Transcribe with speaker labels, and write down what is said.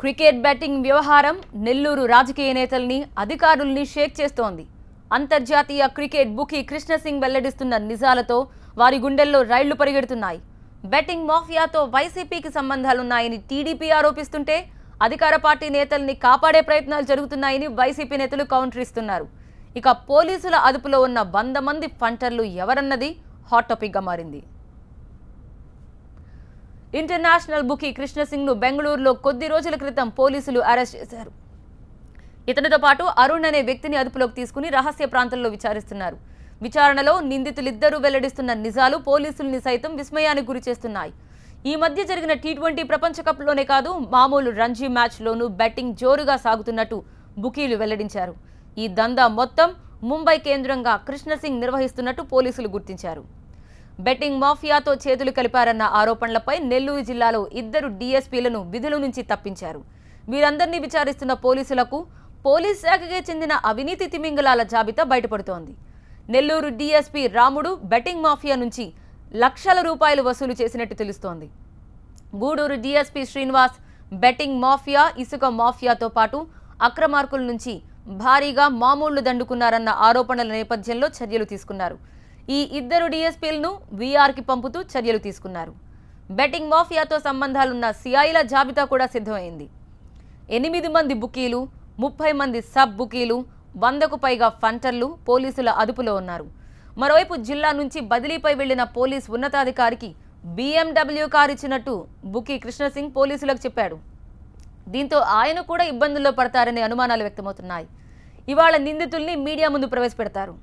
Speaker 1: Cricket batting వ్యవహారం నెల్లూరు రాజకీయ నేతల్ని అధికారుల్ని షేక్ చేస్తోంది. అంతర్జాతీయ క్రికెట్ బుకీ కృష్ణసింగ్ వెల్లడిస్తున్న నిజాలతో వారి గుండెల్లో రైళ్లు పరిగెడుతున్నాయి. బెట్టింగ్ మాఫియాతో వైసీపీకి సంబంధాలున్నాయని టీడీపీ ఆరోపిస్తుంటే అధికార పార్టీ నేతల్ని కాపాడే ప్రయత్నాలు జరుగుతున్నాయని వైసీపీ నేతలు కౌంటర్ ఇస్తున్నారు. ఇక పోలీసుల అదుపులో ఉన్న 100 మంది ఫంటర్లు ఎవరన్నది హాట్ టాపిక్ గా మారింది. ఇంటర్నేషనల్ బుకీ కృష్ణసింగ్ ను బెంగళూరులో కొద్ది రోజుల క్రితం పోలీసులు అరెస్ట్ చేశారు. ఇతనితో పాటు అరుణ్ అనే వ్యక్తిని అదుపులోకి తీసుకుని రహస్య ప్రాంతంలో విచారిస్తున్నారు. విచారణలో నిందితులిద్దరూ వెల్లడిస్తున్న నిజాలు పోలీసుల్ని సైతం విస్మయానికి గురి చేస్తున్నాయి. ఈ మధ్య జరిగిన టీ20 ప్రపంచ కప్ లోనే కాదు, మామూలు రంజీ మ్యాచ్ లోనూ బెట్టింగ్ జోరుగా సాగుతున్నట్టు బుకీలు వెల్లడించారు. ఈ దందా మొత్తం ముంబై కేంద్రంగా కృష్ణసింగ్ నిర్వహిస్తున్నట్టు పోలీసులు గుర్తించారు. బెట్టింగ్ మాఫియాతో చేతులు కలిపారన్న ఆరోపణలపై నెల్లూరు జిల్లాలో 2 డీఎస్పీలను విధుల నుంచి తప్పించారు. వీరందరినీ విచారిస్తున్న పోలీసులకు పోలీస్ శాఖకే చెందిన అవినీతి తిమింగలాల జాబితా బయటపడుతోంది. Nellore DSP Ramudu betting mafia నుంచి లక్షల రూపాయలు వసూలు చేసినట్టు తెలుస్తోంది. Gudur DSP Srinivas betting mafia, ఇసుక మాఫియాతో పాటు అక్రమార్కుల నుంచి భారీగా మామూళ్లు దండుకున్నారన్న ఆరోపణల నేపథ్యంలో చర్యలు తీసుకున్నారు. ఈ 2 డీఎస్పీలను వీఆర్కి పంపుతూ చర్యలు తీసుకున్నారు. బెట్టింగ్ మాఫియాతో సంబంధాలున్న సిఐల జాబితా కూడా సిద్ధమైంది. 8 మంది బుకీలు, 30 మంది సబ్ బుకీలు, 100కు పైగా ఫంటర్లు పోలీసుల అదుపులో ఉన్నారు. మరోవైపు జిల్లా నుంచి బదిలీపై వెళ్లిన పోలీస్ ఉన్నతాధికారికి BMW కారు ఇచ్చినట్టు బుకీ కృష్ణసింగ్ పోలీసులకు చెప్పాడు. దీంతో ఆయన కూడా ఇబ్బందుల్లో పడతారనే అనుమానాలు వ్యక్తమవుతున్నాయి. ఇవాళ నిందితుల్ని మీడియా ముందు ప్రవేశపెడతారు.